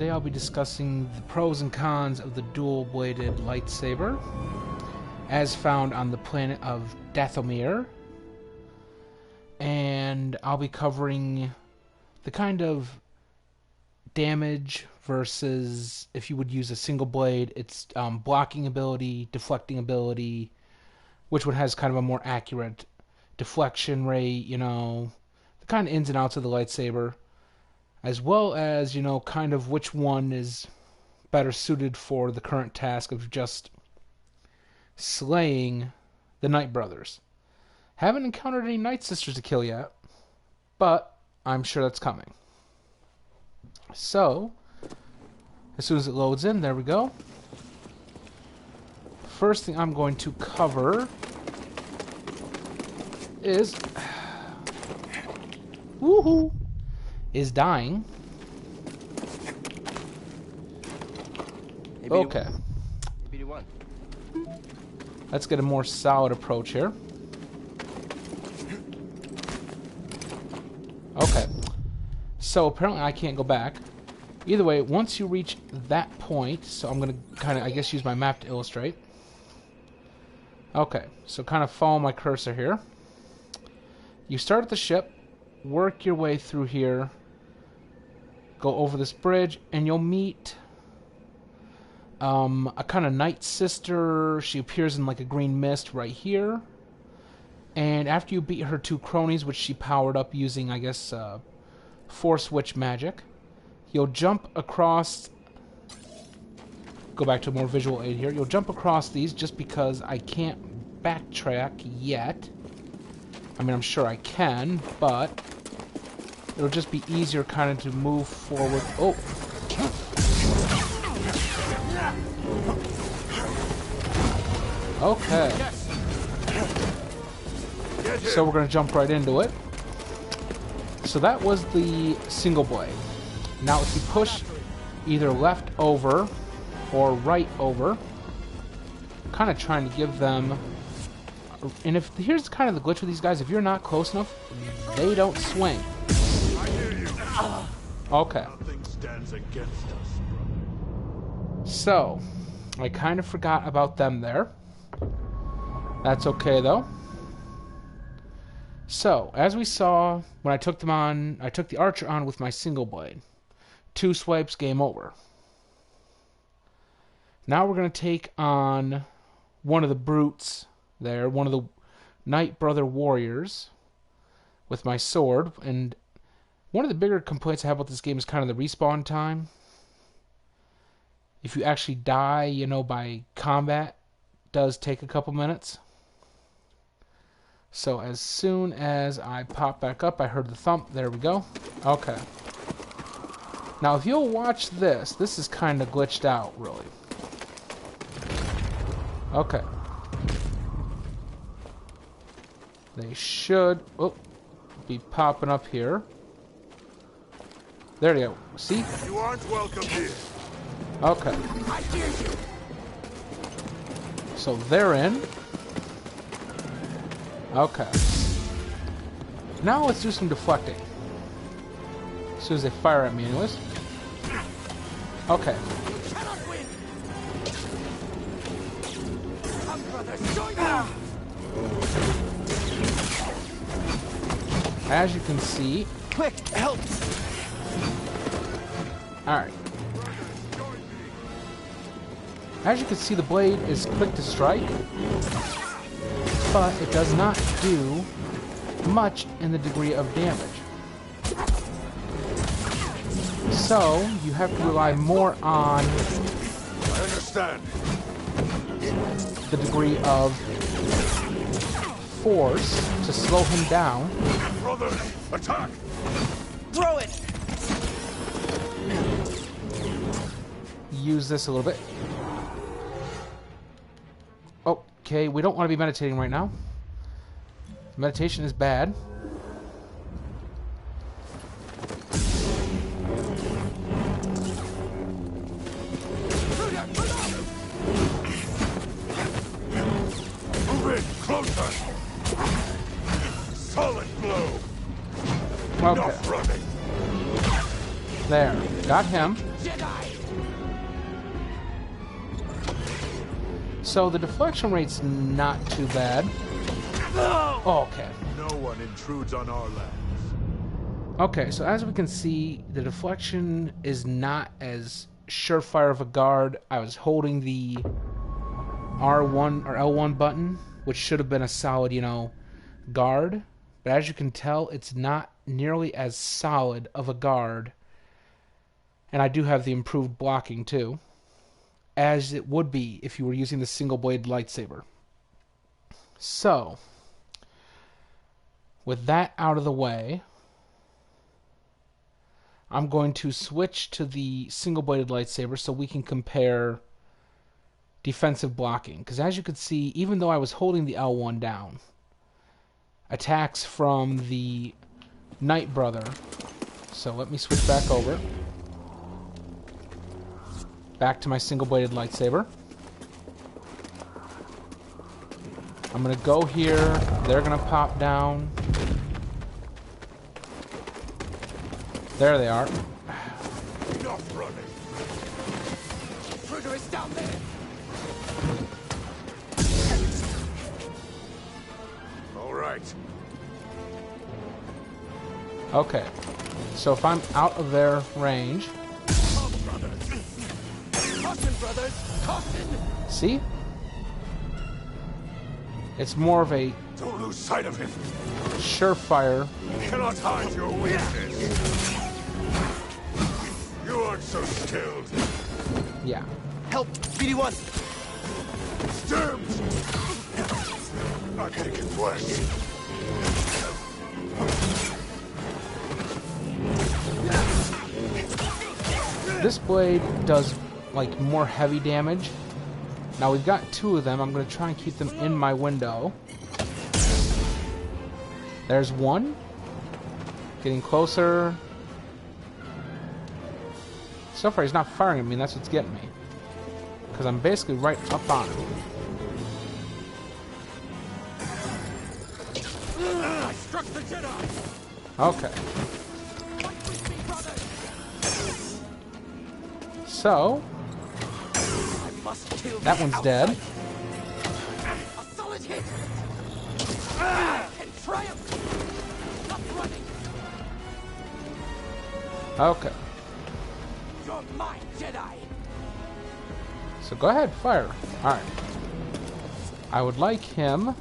Today I'll be discussing the pros and cons of the Dual Bladed Lightsaber, as found on the planet of Dathomir. And I'll be covering the kind of damage versus if you would use a single blade, its blocking ability, deflecting ability, which one has kind of a more accurate deflection rate, the kind of ins and outs of the lightsaber, as well as, kind of which one is better suited for the current task of just slaying the Night Brothers. Haven't encountered any Night Sisters to kill yet, but I'm sure that's coming. So, as soon as it loads in, there we go. First thing I'm going to cover is woohoo! Is dying. Okay. Let's get a more solid approach here. Okay. So apparently I can't go back. Either way, once you reach that point, so I'm going to kind of, I guess, use my map to illustrate. Okay, so kind of follow my cursor here. You start at the ship, work your way through here, go over this bridge, and you'll meet a kind of Night Sister. She appears in like a green mist right here. And after you beat her two cronies, which she powered up using, I guess, Force Witch magic, you'll jump across... Go back to a more visual aid here. You'll jump across these just because I can't backtrack yet. I mean, I'm sure I can, but it'll just be easier kind of to move forward. Oh! Okay. So we're going to jump right into it. So that was the single blade. Now if you push either left over or right over, kind of trying to give them... And if here's kind of the glitch with these guys, if you're not close enough, they don't swing. Okay. So, I kind of forgot about them there. That's okay though. So, as we saw when I took them on, I took the archer on with my single blade. 2 swipes, game over. Now we're going to take on one of the brutes there, one of the Night Brother warriors with my sword. And one of the bigger complaints I have about this game is kind of the respawn time. If you actually die, by combat, it does take a couple minutes. So as soon as I pop back up, I heard the thump. There we go. Okay. Now if you'll watch this, this is kind of glitched out, really. Okay. They should be popping up here. There you go. See? You aren't welcome here. Okay. I hear you. So they're in. Okay. Now let's do some deflecting. As soon as they fire at me anyways. Okay. As you can see... Quick, help! Alright. As you can see, the blade is quick to strike, but it does not do much in the degree of damage. So, you have to rely more on I understand. the degree of force to slow him down. Brother, attack! Throw it! Use this a little bit. Okay, we don't want to be meditating right now. Meditation is bad. Move in, closer! Solid blow! Okay. Enough running! There. Got him. Jedi! So the deflection rate's not too bad. Oh, okay. No one intrudes on our lands. Okay, so as we can see, the deflection is not as surefire of a guard. I was holding the R1 or L1 button, which should have been a solid, guard. But as you can tell, it's not nearly as solid of a guard. And I do have the improved blocking too, as it would be if you were using the single bladed lightsaber. So, with that out of the way, I'm going to switch to the single bladed lightsaber so we can compare defensive blocking. Because as you can see, even though I was holding the L1 down, attacks from the Night Brother. So let me switch back over. Back to my single bladed lightsaber. I'm going to go here. They're going to pop down. There they are. Enough running. Trigger is down there. All right. Okay. So if I'm out of their range... Come, brothers. Caution, brothers. Caution. See? It's more of a Don't lose sight of him. surefire. You cannot hide your weakness. You aren't so skilled. Yeah. Help, BD1. Stabs. Not taking flesh. This blade does, like, more heavy damage. Now, we've got two of them. I'm going to try and keep them in my window. There's one. Getting closer. So far, he's not firing at me, and that's what's getting me. Because I'm basically right up on him. I struck the Jedi. Okay. So, I must kill that the one's dead. A solid hit. And triumph. Stop running. Okay. You're my Jedi. So go ahead, fire. Alright. I would like him...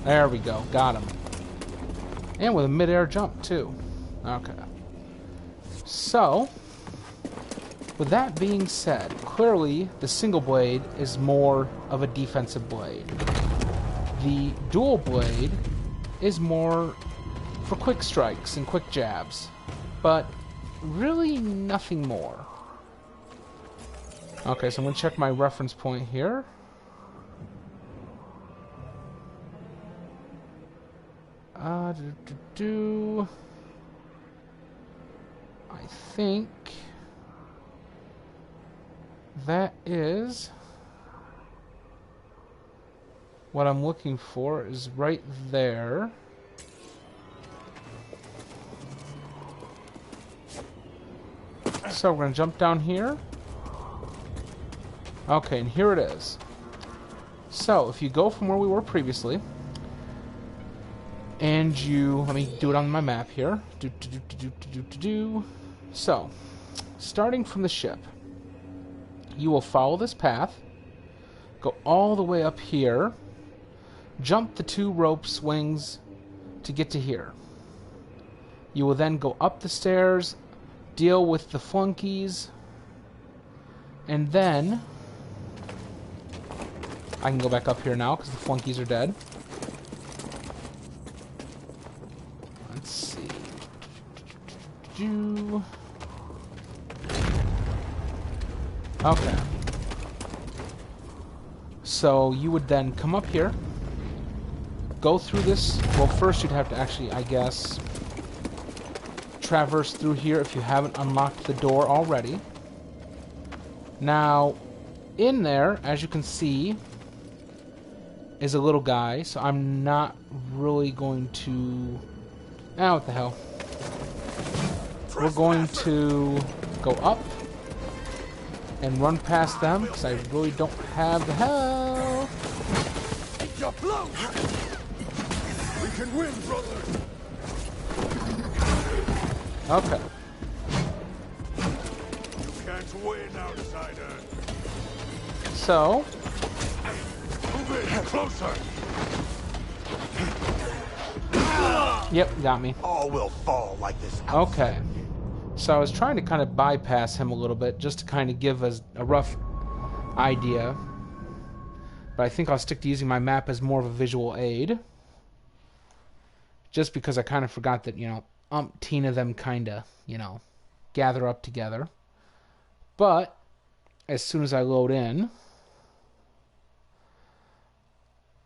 There we go. Got him. And with a mid-air jump, too. Okay. So, with that being said, clearly the single blade is more of a defensive blade. The dual blade is more for quick strikes and quick jabs, but really nothing more. Okay, so I'm going to check my reference point here. I think that is what I'm looking for is right there. So we're going to jump down here. Okay, and here it is. So if you go from where we were previously, and you, let me do it on my map here. So, starting from the ship, you will follow this path, go all the way up here, jump the 2 rope swings to get to here. You will then go up the stairs, deal with the flunkies, and then I can go back up here now because the flunkies are dead. Let's see. Okay. So you would then come up here, go through this. Well, first you'd have to actually, I guess, traverse through here if you haven't unlocked the door already. Now, in there, as you can see, is a little guy, so I'm not really going to... Ah, what the hell. we're going to go up and run past them because I really don't have the hell. Your blow. We can win, brother. Okay. You can't win, outsider. So, Move in closer. yep, got me. All will fall like this. Okay. So I was trying to kind of bypass him a little bit just to kind of give us a rough idea. But I think I'll stick to using my map as more of a visual aid. Just because I kind of forgot that, umpteen of them kind of, gather up together. But as soon as I load in,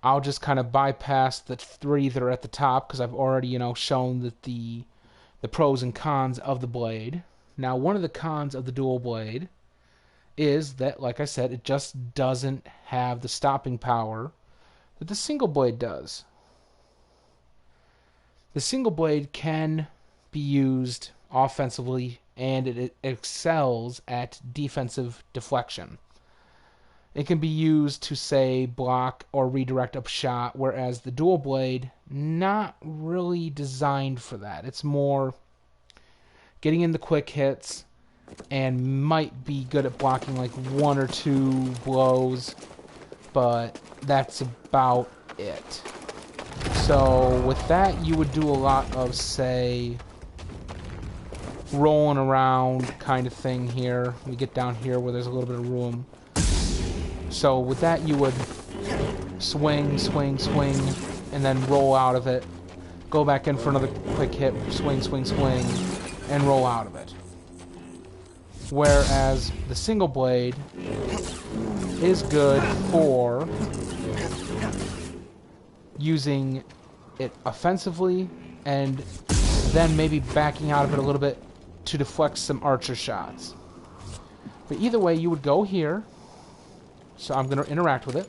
I'll just kind of bypass the three that are at the top because I've already, shown that the pros and cons of the blade. Now, one of the cons of the dual blade is that, like I said, it just doesn't have the stopping power that the single blade does. The single blade can be used offensively, and it excels at defensive deflection. It can be used to, say, block or redirect a shot, whereas the dual blade, not really designed for that. It's more getting in the quick hits and might be good at blocking like one or two blows, but that's about it. So with that, you would do a lot of, say, rolling around kind of thing here. We get down here where there's a little bit of room. So with that, you would swing, swing, swing, and then roll out of it. Go back in for another quick hit, swing, swing, swing, and roll out of it. Whereas the single blade is good for using it offensively and then maybe backing out of it a little bit to deflect some archer shots. But either way, you would go here. So I'm going to interact with it.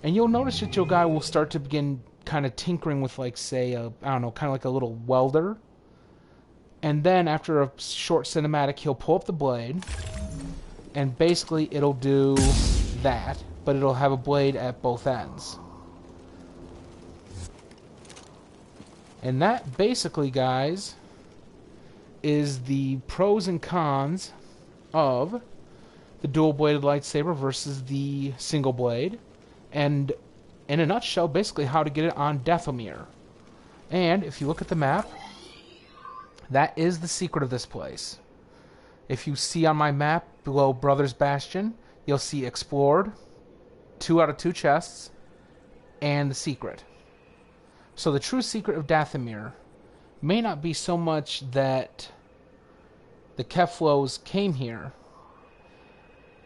And you'll notice that your guy will start to begin kind of tinkering with, like, say, I don't know, kind of like a little welder. And then after a short cinematic, he'll pull up the blade. And basically it'll do that, but it'll have a blade at both ends. And that basically, guys, is the pros and cons of the dual bladed lightsaber versus the single blade, and in a nutshell, basically how to get it on Dathomir. And if you look at the map, that is the secret of this place. If you see on my map below Brothers Bastion, you'll see explored, 2 out of 2 chests, and the secret. So the true secret of Dathomir may not be so much that the Keflos came here,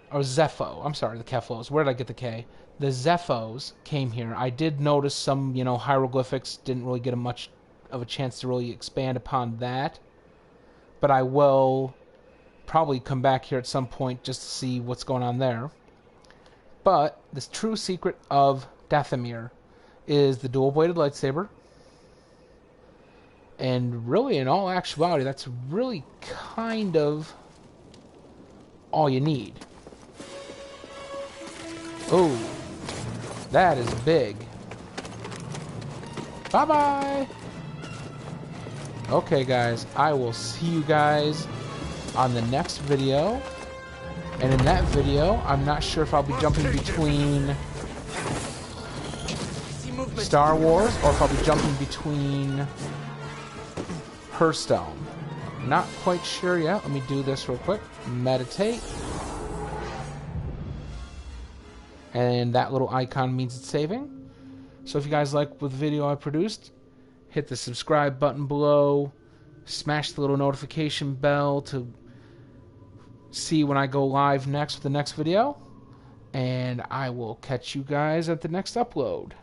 or Zepho. I'm sorry, the Keflos. Where did I get the K? The Zephos came here. I did notice some, hieroglyphics. Didn't really get much of a chance to really expand upon that. But I will probably come back here at some point just to see what's going on there. But the true secret of Dathomir is the dual-bladed lightsaber. And really, in all actuality, that's really kind of all you need. Oh, that is big. Bye-bye! Okay, guys, I will see you guys on the next video. And in that video, I'm not sure if I'll be jumping between Star Wars or if I'll be jumping between Hearthstone. Not quite sure yet. Let me do this real quick. Meditate. And that little icon means it's saving. So if you guys like the video I produced, hit the subscribe button below. Smash the little notification bell to see when I go live next with the next video. And I will catch you guys at the next upload.